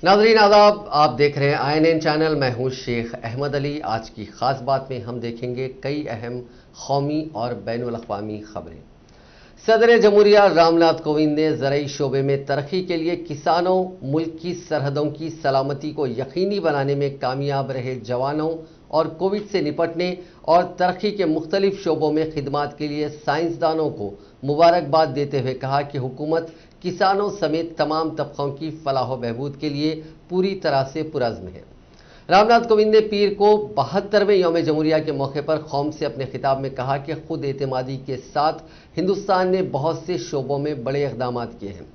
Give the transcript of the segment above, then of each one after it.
नाज़रीन आदाब, आप देख रहे हैं INN चैनल। मैं हूं शेख अहमद अली। आज की खास बात में हम देखेंगे कई अहम कौमी और बैनुल अक़वामी खबरें। सदर जमहूरिया रामनाथ कोविंद ने ज़राई शोबे में तरक्की के लिए किसानों, मुल्क की सरहदों की सलामती को यकीनी बनाने में कामयाब रहे जवानों और कोविड से निपटने और तरक्की के मुख्तलिफ शोबों में खिदमात के लिए साइंसदानों को मुबारकबाद देते हुए कहा कि हुकूमत किसानों समेत तमाम तबकों की फलाह बहबूद के लिए पूरी तरह से पुरज़्म है। रामनाथ कोविंद ने पीर को 72वें यौम जमहूरिया के मौके पर कौम से अपने खिताब में कहा कि खुद एतमादी के साथ हिंदुस्तान ने बहुत से शोबों में बड़े इक़दाम किए हैं।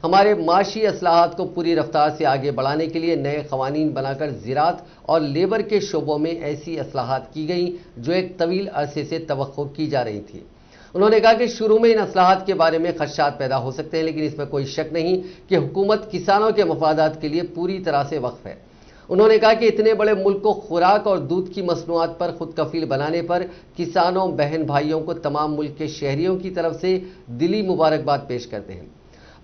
हमारे माशी असलाहत को पूरी रफ्तार से आगे बढ़ाने के लिए नए क़वानीन बनाकर ज़राअत और लेबर के शोबों में ऐसी असलाहत की गई जो एक तवील अरसे से तवक्को की जा रही थी। उन्होंने कहा कि शुरू में इन असलाहत के बारे में खदशात पैदा हो सकते हैं, लेकिन इसमें कोई शक नहीं कि हुकूमत किसानों के मफादात के लिए पूरी तरह से वक्फ है। उन्होंने कहा कि इतने बड़े मुल्क को खुराक और दूध की मसनूआत पर खुद कफील बनाने पर किसानों, बहन भाइयों को तमाम मुल्क के शहरियों की तरफ से दिली मुबारकबाद पेश करते हैं।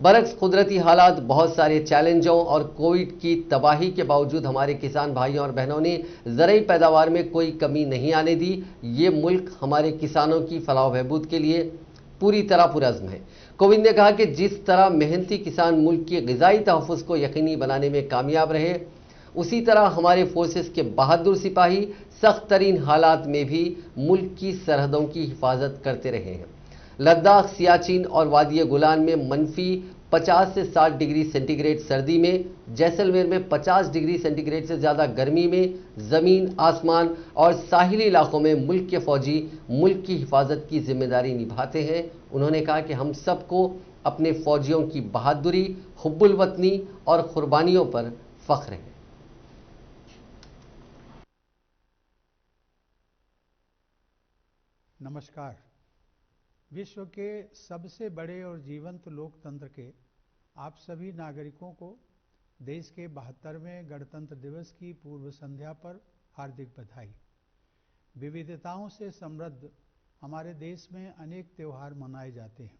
बरक्स कुदरती हालात, बहुत सारे चैलेंजों और कोविड की तबाही के बावजूद हमारे किसान भाइयों और बहनों ने ज़रई पैदावार में कोई कमी नहीं आने दी। ये मुल्क हमारे किसानों की फलाह बहबूद के लिए पूरी तरह पुरज़्म है। कोविंद ने कहा कि जिस तरह मेहनती किसान मुल्क की ग़िज़ाई तहफ़्फ़ुज़ को यकीनी बनाने में कामयाब रहे, उसी तरह हमारे फोर्सेस के बहादुर सिपाही सख्त तरीन हालात में भी मुल्क की सरहदों की हिफाजत करते रहे हैं। लद्दाख, सियाचिन और वादी गुलान में -50 से 60 डिग्री सेंटीग्रेड सर्दी में, जैसलमेर में 50 डिग्री सेंटीग्रेड से ज़्यादा गर्मी में ज़मीन, आसमान और साहिली इलाकों में मुल्क के फौजी मुल्क की हिफाजत की जिम्मेदारी निभाते हैं। उन्होंने कहा कि हम सबको अपने फौजियों की बहादुरी, हुब्बुल वतनी और कुर्बानियों पर फ़ख्र है। नमस्कार। विश्व के सबसे बड़े और जीवंत लोकतंत्र के आप सभी नागरिकों को देश के 72वें गणतंत्र दिवस की पूर्व संध्या पर हार्दिक बधाई। विविधताओं से समृद्ध हमारे देश में अनेक त्यौहार मनाए जाते हैं,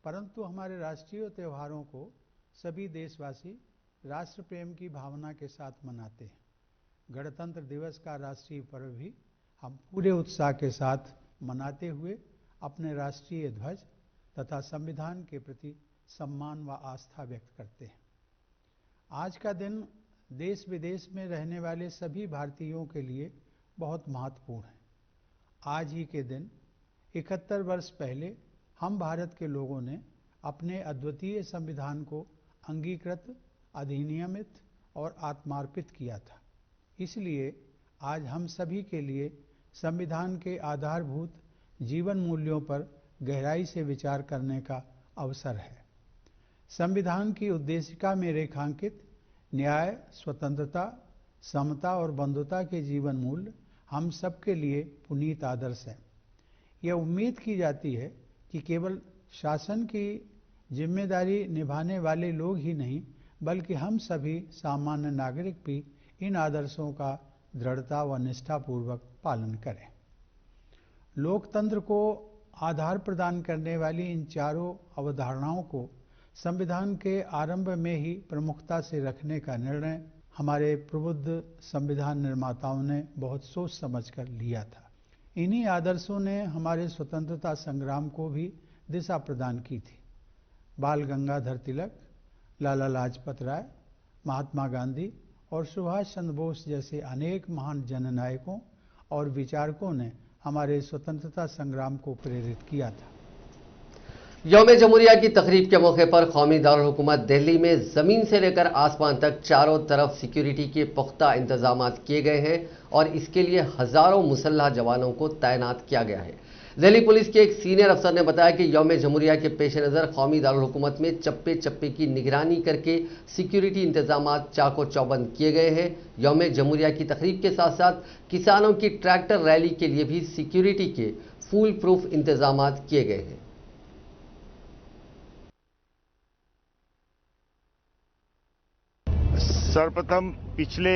परंतु हमारे राष्ट्रीय त्योहारों को सभी देशवासी राष्ट्र प्रेम की भावना के साथ मनाते हैं। गणतंत्र दिवस का राष्ट्रीय पर्व भी हम पूरे उत्साह के साथ मनाते हुए अपने राष्ट्रीय ध्वज तथा संविधान के प्रति सम्मान व आस्था व्यक्त करते हैं। आज का दिन देश विदेश में रहने वाले सभी भारतीयों के लिए बहुत महत्वपूर्ण है। आज ही के दिन 71 वर्ष पहले हम भारत के लोगों ने अपने अद्वितीय संविधान को अंगीकृत, अधिनियमित और आत्मार्पित किया था। इसलिए आज हम सभी के लिए संविधान के आधारभूत जीवन मूल्यों पर गहराई से विचार करने का अवसर है। संविधान की उद्देशिका में रेखांकित न्याय, स्वतंत्रता, समता और बंधुता के जीवन मूल्य हम सबके लिए पुनीत आदर्श हैं। यह उम्मीद की जाती है कि केवल शासन की जिम्मेदारी निभाने वाले लोग ही नहीं, बल्कि हम सभी सामान्य नागरिक भी इन आदर्शों का दृढ़ता व निष्ठापूर्वक पालन करें। लोकतंत्र को आधार प्रदान करने वाली इन चारों अवधारणाओं को संविधान के आरंभ में ही प्रमुखता से रखने का निर्णय हमारे प्रबुद्ध संविधान निर्माताओं ने बहुत सोच समझकर लिया था। इन्हीं आदर्शों ने हमारे स्वतंत्रता संग्राम को भी दिशा प्रदान की थी। बाल गंगाधर तिलक, लाला लाजपत राय, महात्मा गांधी और सुभाष चंद्र बोस जैसे अनेक महान जननायकों और विचारकों ने हमारे स्वतंत्रता संग्राम को प्रेरित किया था। यौम जमहूरिया की तकरीब के मौके पर कौमी दारुल हुकूमत दिल्ली में ज़मीन से लेकर आसमान तक चारों तरफ सिक्योरिटी के पुख्ता इंतजाम किए गए हैं और इसके लिए हज़ारों मुसल्लह जवानों को तैनात किया गया है। दिल्ली पुलिस के एक सीनियर अफसर ने बताया कि यौम जमहूरिया के पेश नज़र कौमी दारुल हुकूमत में चप्पे चप्पे की निगरानी करके सिक्योरिटी इंतजाम चाको चौबंद किए गए हैं। यौम जमहूरिया की तकरीब के साथ साथ किसानों की ट्रैक्टर रैली के लिए भी सिक्योरिटी के फुल प्रूफ इंतजाम किए गए हैं। सर्वप्रथम पिछले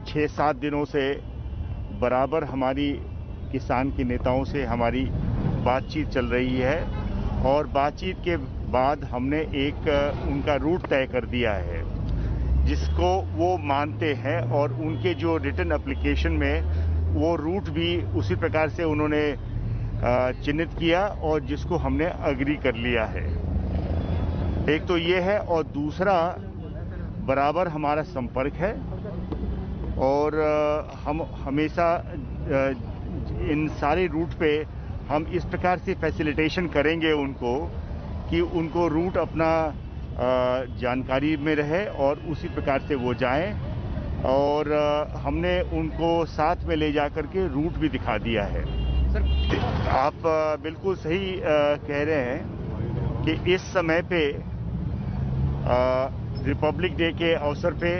6-7 दिनों से बराबर हमारी किसान के नेताओं से हमारी बातचीत चल रही है और बातचीत के बाद हमने एक उनका रूट तय कर दिया है। जिसको वो मानते हैं, और उनके जो रिटन एप्लीकेशन में वो रूट भी उसी प्रकार से उन्होंने चिन्हित किया और जिसको हमने अग्री कर लिया है। एक तो ये है, और दूसरा बराबर हमारा संपर्क है, और हम हमेशा इन सारे रूट पे हम इस प्रकार से फैसिलिटेशन करेंगे उनको कि उनको रूट अपना जानकारी में रहे और उसी प्रकार से वो जाएं, और हमने उनको साथ में ले जाकर के रूट भी दिखा दिया है। सर, आप बिल्कुल सही कह रहे हैं कि इस समय पे रिपब्लिक डे के अवसर पे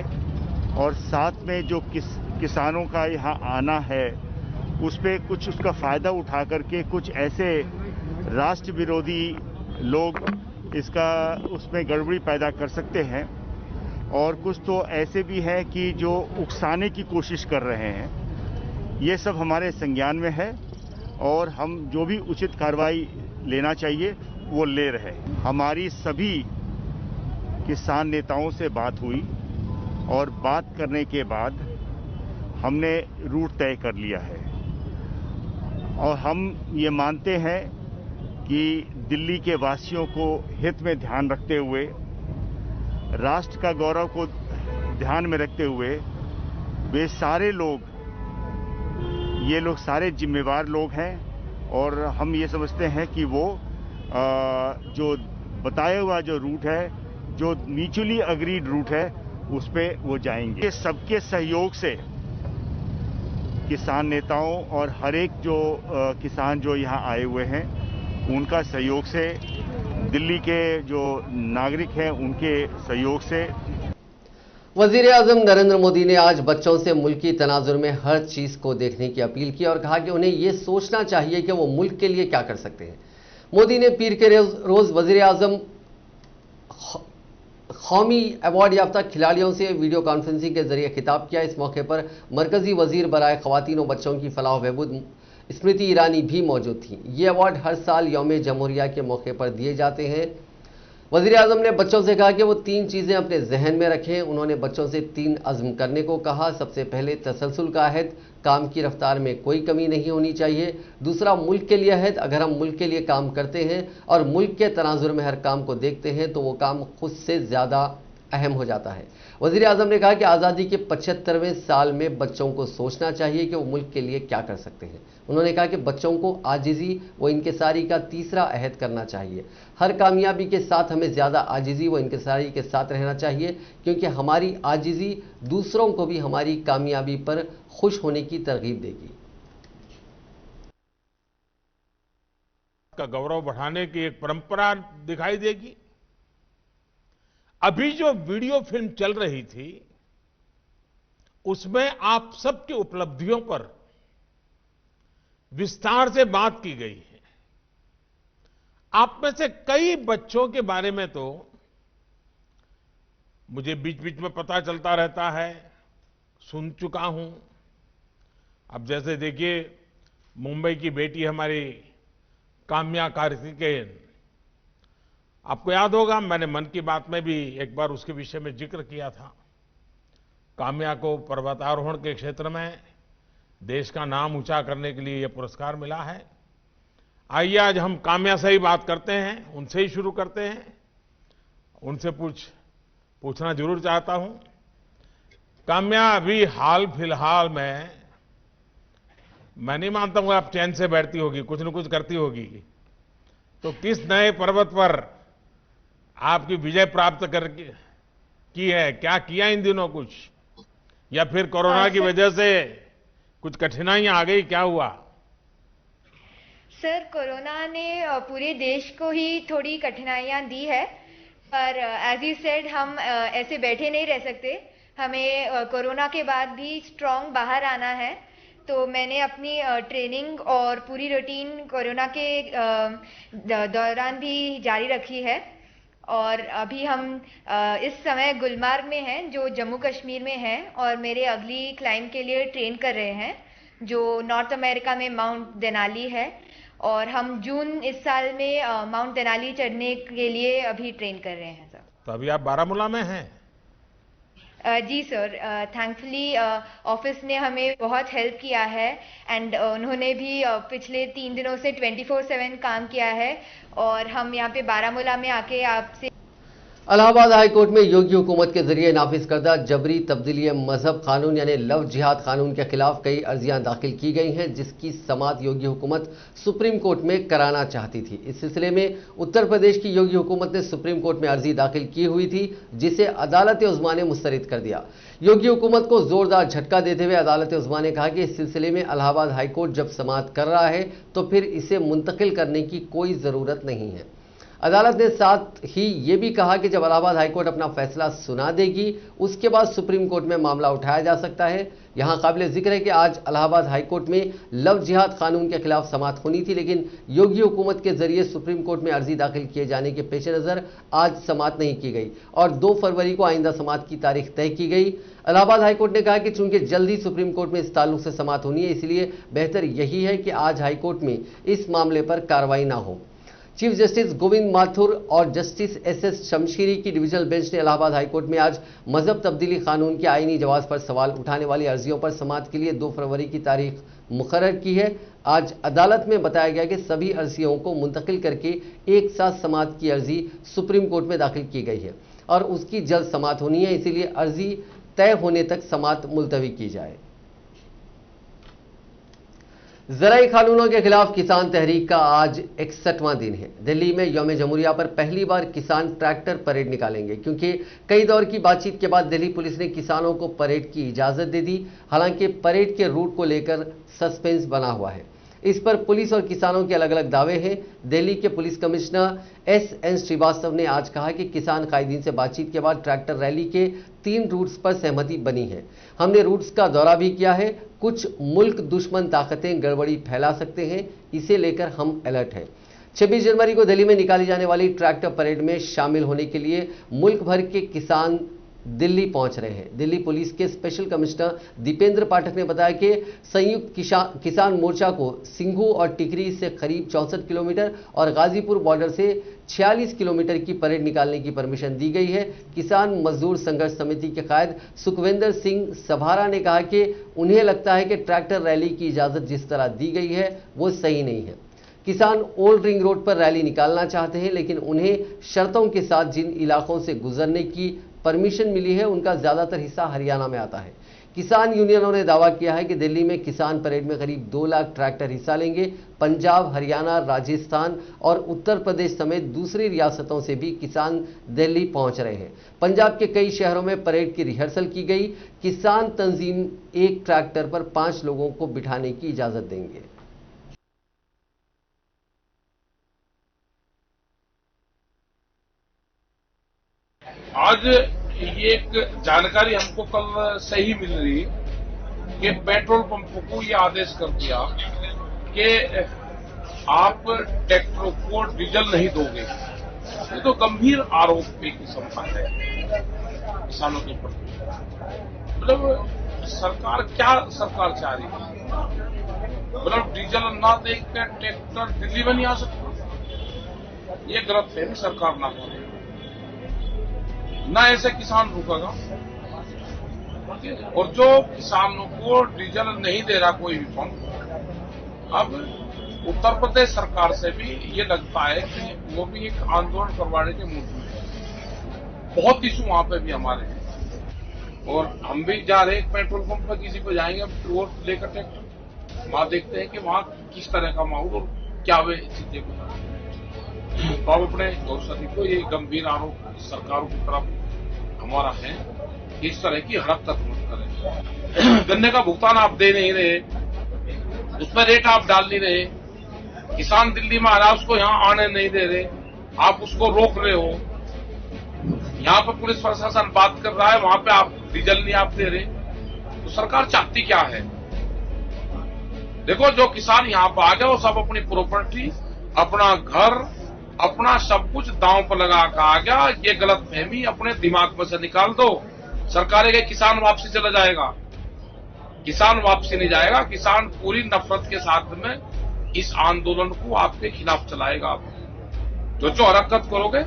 और साथ में जो किसानों का यहाँ आना है उस पे कुछ उसका फ़ायदा उठा करके कुछ ऐसे राष्ट्र विरोधी लोग इसका उसमें गड़बड़ी पैदा कर सकते हैं, और कुछ तो ऐसे भी हैं कि जो उकसाने की कोशिश कर रहे हैं। ये सब हमारे संज्ञान में है और हम जो भी उचित कार्रवाई लेना चाहिए वो ले रहे हैं। हमारी सभी किसान नेताओं से बात हुई और बात करने के बाद हमने रूट तय कर लिया है, और हम ये मानते हैं कि दिल्ली के वासियों को हित में ध्यान रखते हुए, राष्ट्र का गौरव को ध्यान में रखते हुए, वे सारे लोग, ये लोग सारे जिम्मेवार लोग हैं, और हम ये समझते हैं कि वो जो बताया हुआ जो रूट है, जो म्यूचुअली अग्रीड रूट है, उस पे वो जाएंगे। सबके सहयोग से किसान नेताओं और हर एक जो किसान जो यहाँ आए हुए हैं उनका सहयोग से, दिल्ली के जो नागरिक हैं उनके सहयोग से। वजीर आजम नरेंद्र मोदी ने आज बच्चों से मुल्की तनाजुर में हर चीज को देखने की अपील की और कहा कि उन्हें यह सोचना चाहिए कि वो मुल्क के लिए क्या कर सकते हैं। मोदी ने पीर के रोज वजीर आजम कौमी अवार्ड याफ्ता खिलाड़ियों से वीडियो कॉन्फ्रेंसिंग के जरिए खिताब किया। इस मौके पर मरकजी वजीर बराए खवातीन और बच्चों की फलाह बहबूद स्मृति ईरानी भी मौजूद थीं। ये अवार्ड हर साल यौम जमहूरिया के मौके पर दिए जाते हैं। वज़ीर आज़म ने बच्चों से कहा कि वो 3 चीज़ें अपने जहन में रखें। उन्होंने बच्चों से 3 अज़्म करने को कहा। सबसे पहले तसलसल का अहद, काम की रफ्तार में कोई कमी नहीं होनी चाहिए। दूसरा मुल्क के लिए अहद, अगर हम मुल्क के लिए काम करते हैं और मुल्क के तनाजुर में हर काम को देखते हैं तो वो काम खुद से ज़्यादा अहम हो जाता है। वज़ीर आज़म ने कहा कि आज़ादी के 75वें साल में बच्चों को सोचना चाहिए कि वो मुल्क के लिए क्या कर सकते हैं। उन्होंने कहा कि बच्चों को आजिज़ी व इनकिसारी का तीसरा अहद करना चाहिए। हर कामयाबी के साथ हमें ज़्यादा आजिज़ी व इनकिसारी के साथ रहना चाहिए, क्योंकि हमारी आजिज़ी दूसरों को भी हमारी कामयाबी पर खुश होने की तरगीब देगी। का गौरव बढ़ाने की एक परंपरा दिखाई देगी। अभी जो वीडियो फिल्म चल रही थी उसमें आप सबकी उपलब्धियों पर विस्तार से बात की गई है। आप में से कई बच्चों के बारे में तो मुझे बीच बीच में पता चलता रहता है, सुन चुका हूं। अब जैसे देखिए, मुंबई की बेटी हमारी काम्या कार्तिकेयन, आपको याद होगा मैंने मन की बात में भी एक बार उसके विषय में जिक्र किया था। काम्या को पर्वतारोहण के क्षेत्र में देश का नाम ऊंचा करने के लिए यह पुरस्कार मिला है। आइए आज हम काम्या से ही बात करते हैं, उनसे ही शुरू करते हैं। उनसे पूछना जरूर चाहता हूं, काम्या अभी हाल फिलहाल में, मैं नहीं मानता हूं आप चैन से बैठती होगी, कुछ न कुछ करती होगी, तो किस नए पर्वत पर आपकी विजय प्राप्त करके की है? क्या किया इन दिनों कुछ, या फिर कोरोना की वजह से कुछ कठिनाइयां आ गई, क्या हुआ? सर, कोरोना ने पूरे देश को ही थोड़ी कठिनाइयां दी है, पर एज यू सेड हम ऐसे बैठे नहीं रह सकते। हमें कोरोना के बाद भी स्ट्रांग बाहर आना है। तो मैंने अपनी ट्रेनिंग और पूरी रूटीन कोरोना के दौरान भी जारी रखी है, और अभी हम इस समय गुलमर्ग में हैं जो जम्मू कश्मीर में है, और मेरे अगली क्लाइंब के लिए ट्रेन कर रहे हैं जो नॉर्थ अमेरिका में माउंट देनाली है, और हम जून इस साल में माउंट देनाली चढ़ने के लिए अभी ट्रेन कर रहे हैं। सर, तो अभी आप बारामूला में हैं? जी सर, थैंकफुली ऑफिस ने हमें बहुत हेल्प किया है एंड उन्होंने भी पिछले 3 दिनों से 24/7 काम किया है और हम यहाँ पे बारामूला में आके आपसे इलाहाबाद हाई कोर्ट में योगी हुकूमत के जरिए नाफिज करदा जबरी तब्दीली मजहब कानून यानी लव जिहाद कानून के खिलाफ कई अर्जियां दाखिल की गई हैं, जिसकी समाअत योगी हुकूमत सुप्रीम कोर्ट में कराना चाहती थी। इस सिलसिले में उत्तर प्रदेश की योगी हुकूमत ने सुप्रीम कोर्ट में अर्जी दाखिल की हुई थी, जिसे अदालत उज़्मा ने मुस्तरद कर दिया। योगी हुकूमत को जोरदार झटका देते हुए अदालत उज़्मा ने कहा कि इस सिलसिले में इलाहाबाद हाई कोर्ट जब समाअत कर रहा है तो फिर इसे मुंतकिल करने की कोई जरूरत नहीं है। अदालत ने साथ ही ये भी कहा कि जब इलाहाबाद हाईकोर्ट अपना फैसला सुना देगी उसके बाद सुप्रीम कोर्ट में मामला उठाया जा सकता है। यहां काबिल जिक्र है कि आज इलाहाबाद हाईकोर्ट में लव जिहाद कानून के खिलाफ समाअत होनी थी, लेकिन योगी हुकूमत के जरिए सुप्रीम कोर्ट में अर्जी दाखिल किए जाने के पेश नज़र आज समाअत नहीं की गई और 2 फरवरी को आइंदा समाअत की तारीख तय की गई। इलाहाबाद हाईकोर्ट ने कहा कि चूंकि जल्दी सुप्रीम कोर्ट में इस ताल्लुक से समाअत होनी है, इसलिए बेहतर यही है कि आज हाईकोर्ट में इस मामले पर कार्रवाई ना हो। चीफ जस्टिस गोविंद माथुर और जस्टिस एस शमशीरी की डिवीजनल बेंच ने इलाहाबाद हाईकोर्ट में आज मजहब तब्दीली कानून के आईनी जवाज पर सवाल उठाने वाली अर्जियों पर समाअत के लिए 2 फरवरी की तारीख मुकर्रर की है। आज अदालत में बताया गया कि सभी अर्जियों को मुंतकिल करके एक साथ समाअत की अर्जी सुप्रीम कोर्ट में दाखिल की गई है और उसकी जल्द समाअत होनी है, इसीलिए अर्जी तय होने तक समाअत मुलतवी की जाए। ज़राई कानूनों के खिलाफ किसान तहरीक का आज 61वां दिन है। दिल्ली में यौम जमहूरिया पर पहली बार किसान ट्रैक्टर परेड निकालेंगे, क्योंकि कई दौर की बातचीत के बाद दिल्ली पुलिस ने किसानों को परेड की इजाजत दे दी। हालांकि परेड के रूट को लेकर सस्पेंस बना हुआ है। इस पर पुलिस और किसानों के अलग अलग दावे हैं। दिल्ली के पुलिस कमिश्नर एस.एन. श्रीवास्तव ने आज कहा कि किसान कायदीन से बातचीत के बाद ट्रैक्टर रैली के 3 रूट्स पर सहमति बनी है। हमने रूट्स का दौरा भी किया है। कुछ मुल्क दुश्मन ताकतें गड़बड़ी फैला सकते हैं, इसे लेकर हम अलर्ट हैं। 26 जनवरी को दिल्ली में निकाली जाने वाली ट्रैक्टर परेड में शामिल होने के लिए मुल्क भर के किसान दिल्ली पहुंच रहे हैं। दिल्ली पुलिस के स्पेशल कमिश्नर दीपेंद्र पाठक ने बताया कि संयुक्त किसान मोर्चा को सिंघू और टिकरी से करीब 64 किलोमीटर और गाजीपुर बॉर्डर से 46 किलोमीटर की परेड निकालने की परमिशन दी गई है। किसान मजदूर संघर्ष समिति के कायद सुखविंदर सिंह सभारा ने कहा कि उन्हें लगता है कि ट्रैक्टर रैली की इजाजत जिस तरह दी गई है वो सही नहीं है। किसान ओल्ड रिंग रोड पर रैली निकालना चाहते हैं, लेकिन उन्हें शर्तों के साथ जिन इलाकों से गुजरने की परमिशन मिली है उनका ज्यादातर हिस्सा हरियाणा में आता है। किसान यूनियनों ने दावा किया है कि दिल्ली में किसान परेड में करीब 2 लाख ट्रैक्टर हिस्सा लेंगे। पंजाब, हरियाणा, राजस्थान और उत्तर प्रदेश समेत दूसरी रियासतों से भी किसान दिल्ली पहुंच रहे हैं। पंजाब के कई शहरों में परेड की रिहर्सल की गई। किसान तंजीम एक ट्रैक्टर पर 5 लोगों को बिठाने की इजाजत देंगे। आज ये एक जानकारी हमको कल से ही मिल रही कि पेट्रोल पंपों को ये आदेश कर दिया कि आप ट्रैक्टरों को डीजल नहीं दोगे। ये तो गंभीर आरोप एक किस्म का है किसानों के प्रति। मतलब सरकार क्या सरकार चाह रही है? मतलब डीजल ना देकर ट्रैक्टर दिल्ली में नहीं आ सकता, ये गलत है। सरकार ना करे ना, ऐसे किसान रुकेगा। और जो किसानों को डीजल नहीं दे रहा कोई भी पंप, अब उत्तर प्रदेश सरकार से भी ये लगता है कि वो भी एक आंदोलन करवाने के मूड में। बहुत इशू वहां पे भी हमारे हैं और हम भी जा रहे हैं पेट्रोल पंप पर, किसी को जाएंगे वो लेकर ट्रैक्टर, वहां देखते हैं कि वहां किस तरह का माहौल और क्या वे चीजें बता। तो अब अपने गौशाली को ये गंभीर आरोप सरकारों की तरफ हमारा है कि इस तरह की हरकत मत करें। गन्ने का भुगतान आप दे नहीं रहे, उसमें रेट आप डाल नहीं रहे, किसान दिल्ली में आ रहा है उसको यहाँ आने नहीं दे रहे, आप उसको रोक रहे हो। यहाँ पर पुलिस प्रशासन बात कर रहा है, वहां पे आप डीजल नहीं आप दे रहे। तो सरकार चाहती क्या है? देखो, जो किसान यहाँ पर आ गया वो सब अपनी प्रॉपर्टी, अपना घर, अपना सब कुछ दांव पर लगा कर आ गया। ये गलत फहमी अपने दिमाग में से निकाल दो। सरकार के किसान वापसी चला जाएगा, किसान वापसी नहीं जाएगा। किसान पूरी नफरत के साथ में इस आंदोलन को आपके खिलाफ चलाएगा। जो हरकत करोगे,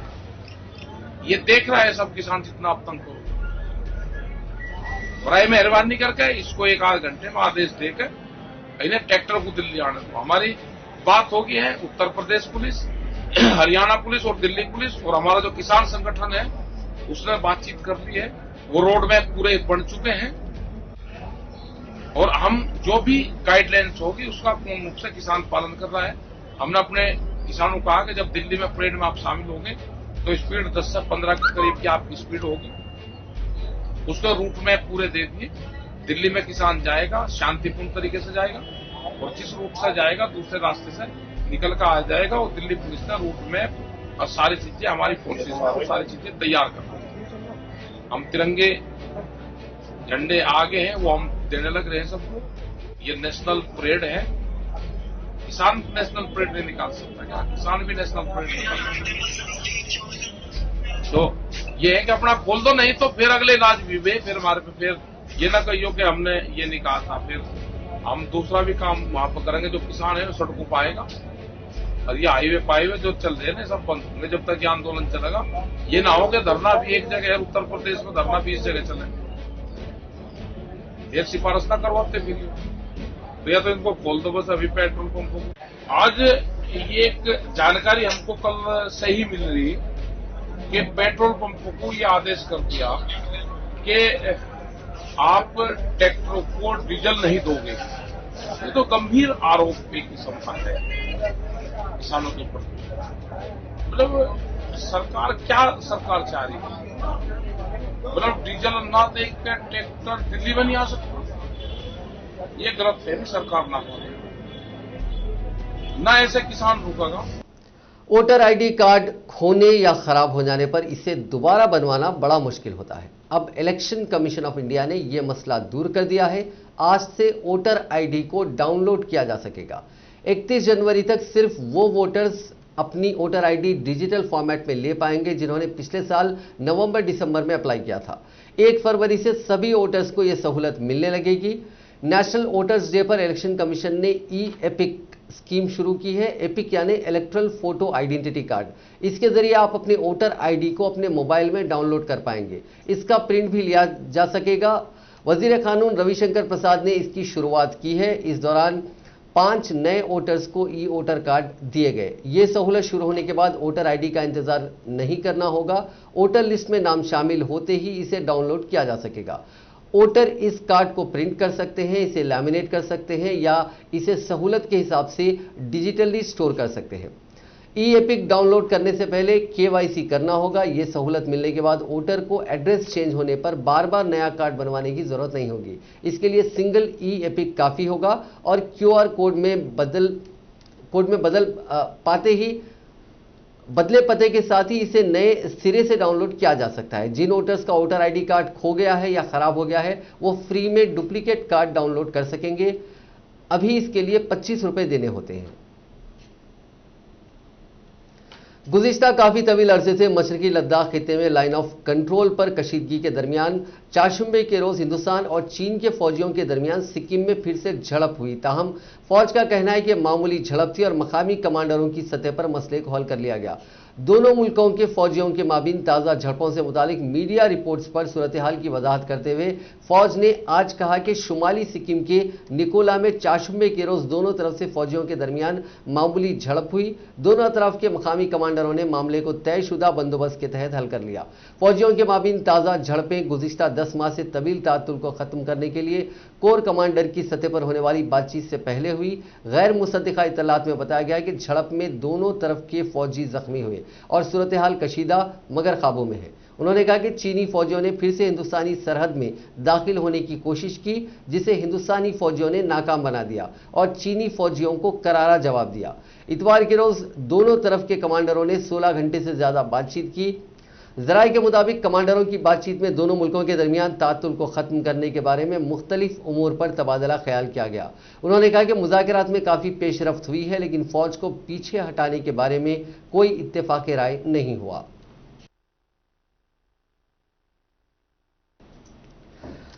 ये देख रहा है सब किसान, जितना आप तंग करोगे। बराए मेहरबानी करके इसको 1 आध घंटे में आदेश देकर इन्हें ट्रैक्टर को दिल्ली आने दो। हमारी बात होगी है उत्तर प्रदेश पुलिस, हरियाणा पुलिस और दिल्ली पुलिस और हमारा जो किसान संगठन है उसने बातचीत कर ली है। वो रोड मैप पूरे बन चुके हैं और हम जो भी गाइडलाइंस होगी उसका पूर्ण रूप से किसान पालन कर रहा है। हमने अपने किसानों को कहा कि जब दिल्ली में परेड में आप शामिल होंगे तो स्पीड 10 से 15 के करीब की आपकी स्पीड होगी। उसका रूट मैप पूरे दे दिए। दिल्ली में किसान जाएगा शांतिपूर्ण तरीके से जाएगा और जिस रूट से जाएगा दूसरे रास्ते से निकल कर आ जाएगा। और दिल्ली पुलिस ने रूट मैप और सारी चीजें हमारी फोर्सेज को सारी चीजें तैयार कर रही है। हम तिरंगे झंडे आगे हैं वो हम देने लग रहे हैं सबको। ये नेशनल परेड है। किसान नेशनल परेड नहीं निकाल सकता क्या? किसान भी नेशनल परेड निकाल सकता। तो ये है कि अपना खोल दो, नहीं तो फिर अगले इलाज भी वे फिर हमारे पे फिर ये ना कहियो कि हमने ये नहीं कहा था। फिर हम दूसरा भी काम वहां पर करेंगे। जो किसान है सड़कों पर आएगा और ये हाईवे पाईवे जो चल रहे हैं सब बंद होंगे जब तक ये आंदोलन चलेगा। ये ना हो कि धरना भी एक जगह है उत्तर प्रदेश में, धरना 20 जगह चले। ये सिफारिश ना करवाते फिर तो या तो इनको खोल दो बस अभी पेट्रोल पंपों को। आज ये एक जानकारी हमको कल से ही मिल रही कि पेट्रोल पंपों को ये आदेश कर दिया कि आप ट्रैक्टरों को डीजल नहीं दोगे। ये तो गंभीर आरोप की किस्म का है किसानों के प्रति। मतलब सरकार क्या सरकार चाह रही है? मतलब डीजल ना दे के ट्रैक्टर दिल्ली में नहीं आ सकता। ये गलत है। सरकार ना करे ना ऐसे किसान रुकेगा। वोटर आईडी कार्ड खोने या खराब हो जाने पर इसे दोबारा बनवाना बड़ा मुश्किल होता है। अब इलेक्शन कमीशन ऑफ इंडिया ने यह मसला दूर कर दिया है। आज से वोटर आईडी को डाउनलोड किया जा सकेगा। 31 जनवरी तक सिर्फ वो वोटर्स अपनी वोटर आईडी डिजिटल फॉर्मेट में ले पाएंगे जिन्होंने पिछले साल नवंबर-दिसंबर में अप्लाई किया था। 1 फरवरी से सभी वोटर्स को यह सहूलत मिलने लगेगी। नेशनल वोटर्स डे पर इलेक्शन कमीशन ने ई एपिक स्कीम शुरू की है। एपिक यानी इलेक्ट्रल फोटो आइडेंटिटी कार्ड। इसके जरिए आप अपने वोटर आईडी को अपने मोबाइल में डाउनलोड कर पाएंगे। इसका प्रिंट भी लिया जा सकेगा। वजीर कानून रविशंकर प्रसाद ने इसकी शुरुआत की है। इस दौरान 5 नए वोटर्स को ई वोटर कार्ड दिए गए। ये सहूलत शुरू होने के बाद वोटर आईडी का इंतजार नहीं करना होगा। वोटर लिस्ट में नाम शामिल होते ही इसे डाउनलोड किया जा सकेगा। वोटर इस कार्ड को प्रिंट कर सकते हैं, इसे लैमिनेट कर सकते हैं या इसे सहूलत के हिसाब से डिजिटली स्टोर कर सकते हैं। ई एपिक डाउनलोड करने से पहले केवाईसी करना होगा। यह सहूलत मिलने के बाद वोटर को एड्रेस चेंज होने पर बार बार नया कार्ड बनवाने की जरूरत नहीं होगी। इसके लिए सिंगल ई एपिक काफी होगा और क्यूआर कोड में बदल पाते ही बदले पते के साथ ही इसे नए सिरे से डाउनलोड किया जा सकता है। जिन वोटर्स का वोटर आईडी कार्ड खो गया है या खराब हो गया है वो फ्री में डुप्लीकेट कार्ड डाउनलोड कर सकेंगे। अभी इसके लिए 25 रुपए देने होते हैं। गुज़िश्ता काफी तवील अरसे से मशरकी लद्दाख खित्ते में लाइन ऑफ कंट्रोल पर कशीदगी के दरमियान चारशंबे के रोज हिंदुस्तान और चीन के फौजियों के दरमियान सिक्किम में फिर से झड़प हुई। ताहम फौज का कहना है कि मामूली झड़प थी और मकामी कमांडरों की सतह पर मसले को हल कर लिया गया। दोनों मुल्कों के फौजियों के माबीन ताज़ा झड़पों से मुतालिक मीडिया रिपोर्ट्स पर सूरत हाल की वजाहत करते हुए फौज ने आज कहा कि शुमाली सिक्किम के निकोला में चारशंबे के रोज दोनों तरफ से फौजियों के दरमियान मामूली झड़प हुई। दोनों तरफ के मकामी कमांडरों ने मामले को तयशुदा बंदोबस्त के तहत हल कर लिया। फौजियों के माबीन ताज़ा झड़पें गुज़िश्ता 10 माह से तवील तातुल को खत्म करने के लिए कोर कमांडर की सतह पर होने वाली बातचीत से पहले हुई। गैर मुसद्दिका इत्तलात में बताया गया कि झड़प में दोनों तरफ के फौजी जख्मी हुए और सूरत हाल कशीदा मगर काबू में है। उन्होंने कहा कि चीनी फौजियों ने फिर से हिंदुस्तानी सरहद में दाखिल होने की कोशिश की जिसे हिंदुस्तानी फौजियों ने नाकाम बना दिया और चीनी फौजियों को करारा जवाब दिया। इतवार के रोज दोनों तरफ के कमांडरों ने 16 घंटे से ज्यादा बातचीत की। जराये के मुताबिक कमांडरों की बातचीत में दोनों मुल्कों के दरमियान तातुल को खत्म करने के बारे में मुख्तलिफ उमूर पर तबादला ख्याल किया गया। उन्होंने कहा कि मुज़ाकरात में काफ़ी पेशरफ्त हुई है लेकिन फौज को पीछे हटाने के बारे में कोई इत्तेफाक राय नहीं हुआ।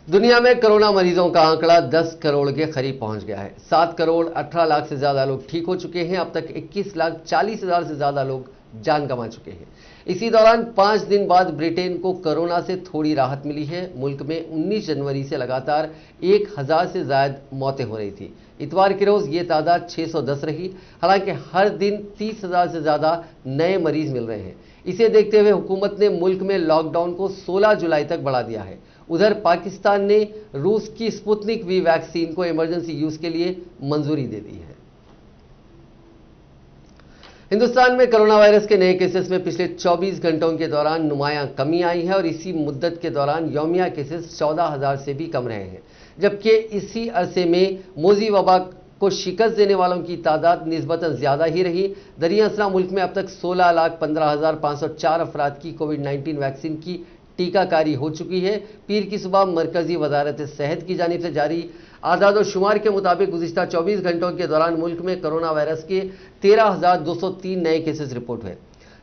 दुनिया में कोरोना मरीजों का आंकड़ा 10 करोड़ के करीब पहुंच गया है। 7 करोड़ 18 लाख से ज्यादा लोग ठीक हो चुके हैं। अब तक 21 लाख 40 हजार से ज्यादा लोग जान गंवा चुके हैं। इसी दौरान 5 दिन बाद ब्रिटेन को कोरोना से थोड़ी राहत मिली है। मुल्क में 19 जनवरी से लगातार 1000 से ज्यादा मौतें हो रही थी। इतवार के रोज ये तादाद 610 रही। हालांकि हर दिन 30,000 से ज्यादा नए मरीज मिल रहे हैं। इसे देखते हुए हुकूमत ने मुल्क में लॉकडाउन को 16 जुलाई तक बढ़ा दिया है। उधर पाकिस्तान ने रूस की स्पुतनिक वी वैक्सीन को इमरजेंसी यूज के लिए मंजूरी दे दी है। हिंदुस्तान में कोरोना वायरस के नए केसेस में पिछले 24 घंटों के दौरान नुमायां कमी आई है और इसी मुद्दत के दौरान यौमिया केसेस 14,000 से भी कम रहे हैं, जबकि इसी अरसे में मोजी वबा को शिकस्त देने वालों की तादाद निस्बतन ज्यादा ही रही। दरियासरा मुल्क में अब तक 16,15,504 अफराद की कोविड-19 वैक्सीन की टीकाकारी हो चुकी है। पीर की सुबह मरकजी वजारत सेहत की जानिब से जारी आदाद और शुमार के मुताबिक गुज़िश्ता 24 घंटों के दौरान मुल्क में कोरोना वायरस के 13,203 नए केसेस रिपोर्ट हुए,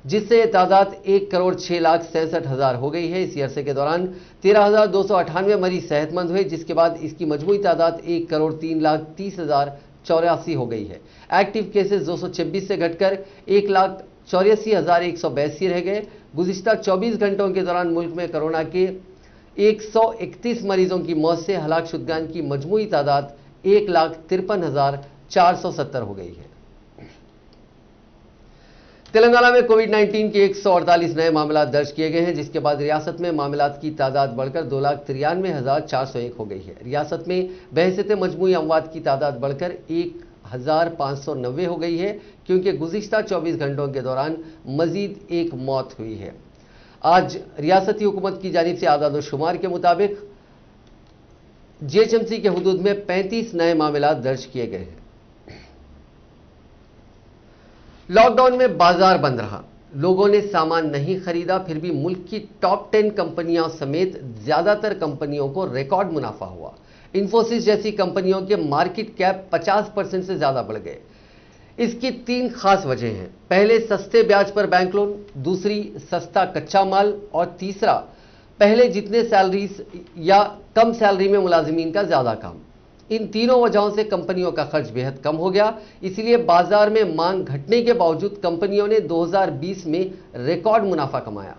जिससे यह तादाद 1,06,67,000 हो गई है। इसी अरसे के दौरान 13,298 मरीज सेहतमंद हुए, जिसके बाद इसकी मजमूई तादाद 1,03,30,084 हो गई है। एक्टिव केसेस 226 से घटकर 1,84,182 रह गए। गुज़िश्ता 24 घंटों के दौरान मुल्क में कोरोना के 131 मरीजों की मौत से हलाकशुदगान की मजमूई तादाद 1,53,470 हो गई है। तेलंगाना में कोविड-19 के 148 नए मामला दर्ज किए गए हैं, जिसके बाद रियासत में मामलात की तादाद बढ़कर 2,93,401 हो गई है। रियासत में बहसत मजमूई अमवात की तादाद बढ़कर 1,590 हो गई है, क्योंकि गुज़िश्ता 24 घंटों के दौरान मजीद एक मौत हुई है। आज रियासती हुकूमत की जानिब से आदाद शुमार के मुताबिक जीएचएमसी के हुदूद में 35 नए मामला दर्ज किए गए हैं। लॉकडाउन में बाजार बंद रहा, लोगों ने सामान नहीं खरीदा, फिर भी मुल्क की टॉप 10 कंपनियों समेत ज्यादातर कंपनियों को रिकॉर्ड मुनाफा हुआ। इंफोसिस जैसी कंपनियों के मार्केट कैप 50% से ज्यादा बढ़ गए। इसकी 3 खास वजह हैं। पहले सस्ते ब्याज पर बैंक लोन, दूसरी सस्ता कच्चा माल और तीसरा पहले जितने सैलरीज या कम सैलरी में मुलाजिमीन का ज्यादा काम। इन तीनों वजहों से कंपनियों का खर्च बेहद कम हो गया। इसलिए बाजार में मांग घटने के बावजूद कंपनियों ने 2020 में रिकॉर्ड मुनाफा कमाया।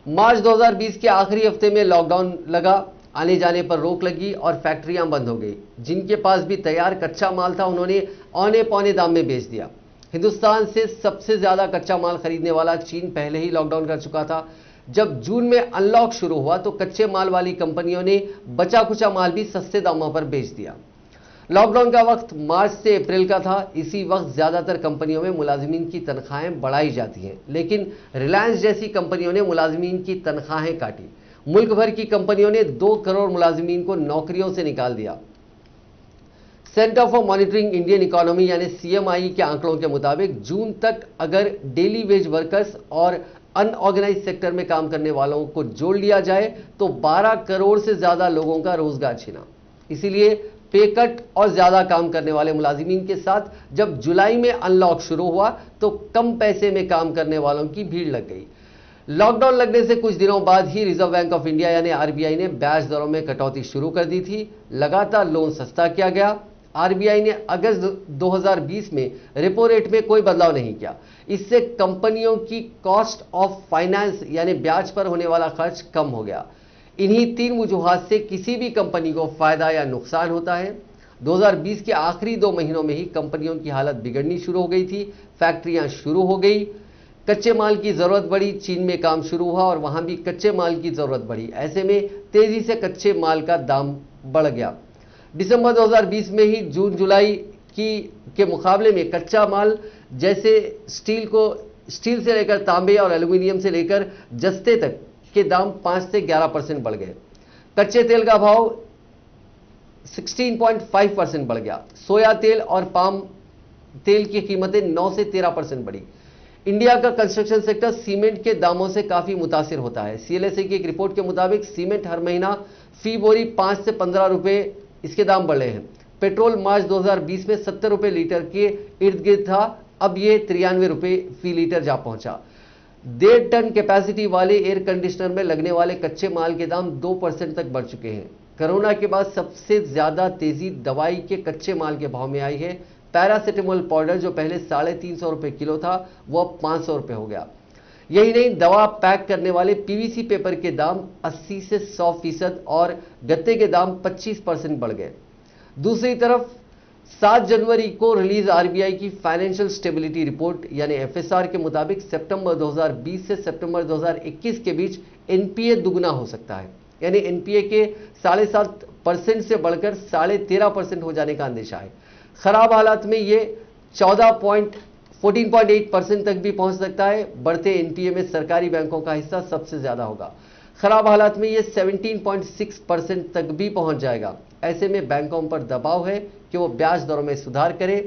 मार्च 2020 के आखिरी हफ्ते में लॉकडाउन लगा, आने जाने पर रोक लगी और फैक्ट्रियां बंद हो गई। जिनके पास भी तैयार कच्चा माल था, उन्होंने औने पौने दाम में बेच दिया। हिंदुस्तान से सबसे ज्यादा कच्चा माल खरीदने वाला चीन पहले ही लॉकडाउन कर चुका था। जब जून में अनलॉक शुरू हुआ तो कच्चे माल वाली कंपनियों ने बचा कुचा माल भी सस्ते दामों पर बेच दिया। लॉकडाउन का वक्त मार्च से अप्रैल का था। इसी वक्त ज्यादातर कंपनियों में मुलाजिमीन की तनख्वाहें बढ़ाई जाती हैं, लेकिन रिलायंस जैसी कंपनियों ने मुलाजिमीन की तनख्वाहें काटी। मुल्क भर की कंपनियों ने 2 करोड़ मुलाजिमीन को नौकरियों से निकाल दिया। Centre for monitoring Indian economy यानी सीएमआई के आंकड़ों के मुताबिक जून तक अगर डेली वेज वर्कर्स और अनऑर्गेनाइज सेक्टर में काम करने वालों को जोड़ लिया जाए तो 12 करोड़ से ज्यादा लोगों का रोजगार छिना। इसीलिए पे कट और ज्यादा काम करने वाले मुलाजिमीन के साथ जब जुलाई में अनलॉक शुरू हुआ तो कम पैसे में काम करने वालों की भीड़ लग गई। लॉकडाउन लगने से कुछ दिनों बाद ही रिजर्व बैंक ऑफ इंडिया यानी आरबीआई ने ब्याज दरों में कटौती शुरू कर दी थी। लगातार लोन सस्ता किया गया। आरबीआई ने अगस्त 2020 में रेपो रेट में कोई बदलाव नहीं किया। इससे कंपनियों की कॉस्ट ऑफ फाइनेंस यानी ब्याज पर होने वाला खर्च कम हो गया। इन्हीं 3 वजूहात से किसी भी कंपनी को फायदा या नुकसान होता है। 2020 के आखिरी 2 महीनों में ही कंपनियों की हालत बिगड़नी शुरू हो गई थी। फैक्ट्रियां शुरू हो गई, कच्चे माल की जरूरत बढ़ी, चीन में काम शुरू हुआ और वहां भी कच्चे माल की जरूरत बढ़ी। ऐसे में तेजी से कच्चे माल का दाम बढ़ गया। दिसंबर 2020 में ही जून जुलाई के मुकाबले में कच्चा माल जैसे स्टील से लेकर तांबे और एल्यूमिनियम से लेकर जस्ते तक के दाम 5 से 11% बढ़ गए। कच्चे तेल का भाव 16.5% बढ़ गया। सोया तेल और पाम तेल की कीमतें 9 से 13% बढ़ी। इंडिया का कंस्ट्रक्शन सेक्टर सीमेंट के दामों से काफी मुतासिर होता है। सीएलएसए की एक रिपोर्ट के मुताबिक सीमेंट हर महीना फी बोरी 5 से 15 रुपए इसके दाम बढ़े हैं। पेट्रोल मार्च 2020 में 70 रुपए लीटर के इर्द गिर्द था, अब ये 93 रुपए फी लीटर जा पहुंचा। 1.5 टन कैपेसिटी वाले एयर कंडीशनर में लगने वाले कच्चे माल के दाम 2% तक बढ़ चुके हैं। कोरोना के बाद सबसे ज्यादा तेजी दवाई के कच्चे माल के भाव में आई है। पैरासिटामोल पाउडर जो पहले 350 रुपए किलो था वो अब 500 रुपए हो गया। यही नहीं, दवा पैक करने वाले पीवीसी पेपर के दाम 80 से 100% और गत्ते के दाम 25% बढ़ गए। दूसरी तरफ 7 जनवरी को रिलीज आरबीआई की फाइनेंशियल स्टेबिलिटी रिपोर्ट यानी एफएसआर के मुताबिक सितंबर 2020 से सितंबर 2021 के बीच एनपीए दुगना हो सकता है, यानी एनपीए के 7.5% से बढ़कर 13.5% हो जाने का अंदेशा है। खराब हालात में ये 14.8% तक भी पहुंच सकता है। बढ़ते एनपीए में सरकारी बैंकों का हिस्सा सबसे ज्यादा होगा। खराब हालात में ये 17.6% तक भी पहुंच जाएगा। ऐसे में बैंकों पर दबाव है कि वो ब्याज दरों में सुधार करें।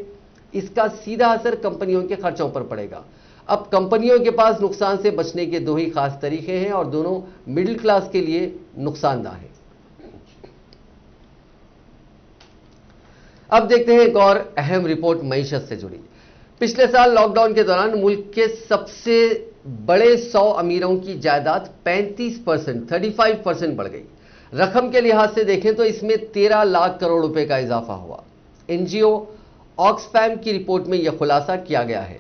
इसका सीधा असर कंपनियों के खर्चों पर पड़ेगा। अब कंपनियों के पास नुकसान से बचने के दो ही खास तरीके हैं और दोनों मिडिल क्लास के लिए नुकसानदायक है। अब देखते हैं एक और अहम रिपोर्ट मईशत से जुड़ी। पिछले साल लॉकडाउन के दौरान मुल्क के सबसे बड़े 100 अमीरों की जायदाद 35% बढ़ गई। रकम के लिहाज से देखें तो इसमें 13 लाख करोड़ रुपए का इजाफा हुआ। एनजीओ ऑक्सफैम की रिपोर्ट में यह खुलासा किया गया है।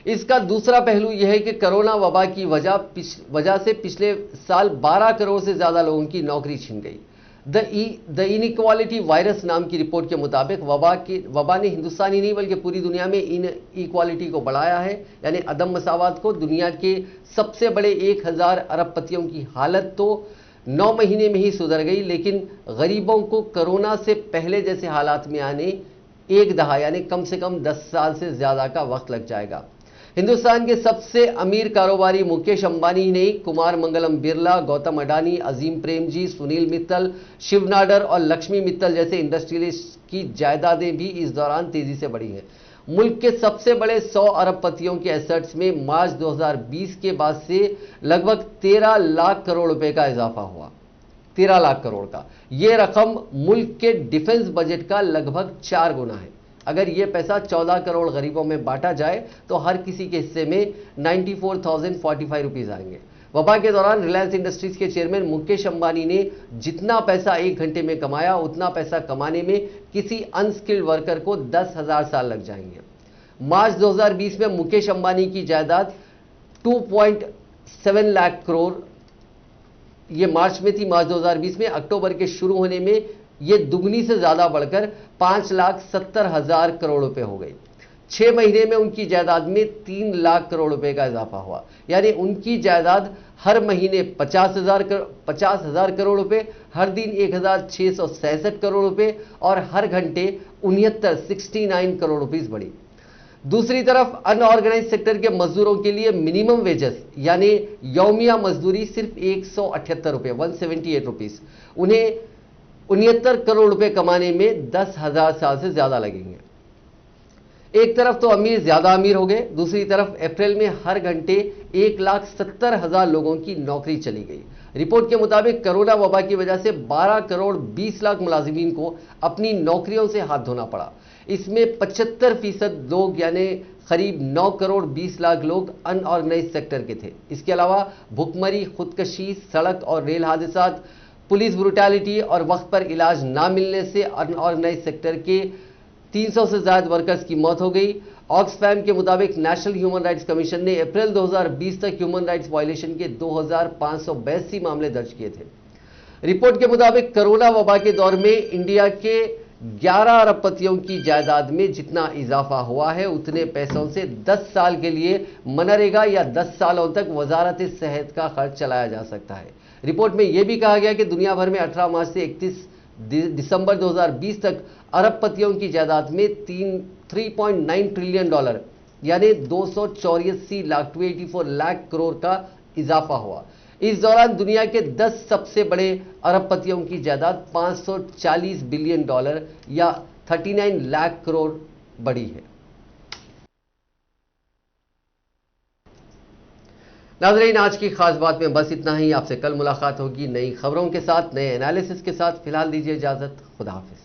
इसका दूसरा पहलू यह है कि कोरोना वबा की वजह से पिछले साल 12 करोड़ से ज्यादा लोगों की नौकरी छिन गई। द इनइक्वालिटी वायरस नाम की रिपोर्ट के मुताबिक वबा ने हिंदुस्तान ही नहीं बल्कि पूरी दुनिया में इनइक्वालिटी को बढ़ाया है, यानी अदम मसावत को। दुनिया के सबसे बड़े 1000 अरबपतियों की हालत तो 9 महीने में ही सुधर गई, लेकिन गरीबों को कोरोना से पहले जैसे हालात में आने एक दहा यानी कम से कम 10 साल से ज्यादा का वक्त लग जाएगा। हिंदुस्तान के सबसे अमीर कारोबारी मुकेश अंबानी ही नहीं, कुमार मंगलम बिरला, गौतम अडानी, अजीम प्रेमजी, सुनील मित्तल, शिव नाडर और लक्ष्मी मित्तल जैसे इंडस्ट्रियलिस्ट की जायदादें भी इस दौरान तेजी से बढ़ी हैं। मुल्क के सबसे बड़े 100 अरबपतियों के एसेट्स में मार्च 2020 के बाद से लगभग 13 लाख करोड़ रुपए का इजाफा हुआ। 13 लाख करोड़ का यह रकम मुल्क के डिफेंस बजट का लगभग 4 गुना है। अगर यह पैसा 14 करोड़ गरीबों में बांटा जाए तो हर किसी के हिस्से में 94,045 रुपीज आएंगे। वबा के दौरान रिलायंस इंडस्ट्रीज के चेयरमैन मुकेश अंबानी ने जितना पैसा 1 घंटे में कमाया उतना पैसा कमाने में किसी अनस्किल्ड वर्कर को 10,000 साल लग जाएंगे। मार्च 2020 में मुकेश अंबानी की जायदाद 2.7 लाख करोड़ ये मार्च में थी, मार्च 2020 में। अक्टूबर के शुरू होने में ये दुगनी से ज्यादा बढ़कर 5,70,000 करोड़ रुपए हो गई। 6 महीने में उनकी जायदाद में 3 लाख करोड़ रुपए का इजाफा हुआ, यानी उनकी जायदाद हर महीने 50,000 करोड़ रुपए, हर दिन 1,666 करोड़ रुपए और हर घंटे 69 करोड़ रुपीस बढ़ी। दूसरी तरफ अनऑर्गेनाइज सेक्टर के मजदूरों के लिए मिनिमम वेजेस यानी यौमिया मजदूरी सिर्फ 178 रुपए 178 रुपीस, उन्हें 69 करोड़ रुपए कमाने में 10,000 साल से ज्यादा लगेंगे। एक तरफ तो अमीर ज्यादा अमीर हो गए, दूसरी तरफ अप्रैल में हर घंटे 1,70,000 लोगों की नौकरी चली गई। रिपोर्ट के मुताबिक कोरोना वबा की वजह से 12 करोड़ 20 लाख मुलाजिमीन को अपनी नौकरियों से हाथ धोना पड़ा। इसमें 75% लोग यानी करीब 9 करोड़ 20 लाख लोग अनऑर्गेनाइज सेक्टर के थे। इसके अलावा भुखमरी, खुदकशी, सड़क और रेल हादसात, पुलिस ब्रुटैलिटी और वक्त पर इलाज ना मिलने से अनऑर्गेनाइज सेक्टर के 300 से ज्यादा वर्कर्स की मौत हो गई। ऑक्सफैम के मुताबिक नेशनल ह्यूमन राइट्स कमीशन ने अप्रैल 2020 तक ह्यूमन राइट्स वायलेशन के 2,582 मामले दर्ज किए थे। रिपोर्ट के मुताबिक कोरोना वबा के दौर में इंडिया के 11 अरबपतियों की जायदाद में जितना इजाफा हुआ है उतने पैसों से 10 साल के लिए मनरेगा या 10 सालों तक वजारत सेहत का खर्च चलाया जा सकता है। रिपोर्ट में यह भी कहा गया कि दुनिया भर में 18 मार्च से 31 दिसंबर 2020 तक अरबपतियों की जायदाद में 3.9 ट्रिलियन डॉलर यानी 284 लाख करोड़ का इजाफा हुआ। इस दौरान दुनिया के 10 सबसे बड़े अरबपतियों की जायदाद 540 बिलियन डॉलर या 39 लाख करोड़ बढ़ी है। नाज़रीन, आज की खास बात में बस इतना ही। आपसे कल मुलाकात होगी नई खबरों के साथ, नए एनालिसिस के साथ। फिलहाल दीजिए इजाजत। खुदा हाफिज।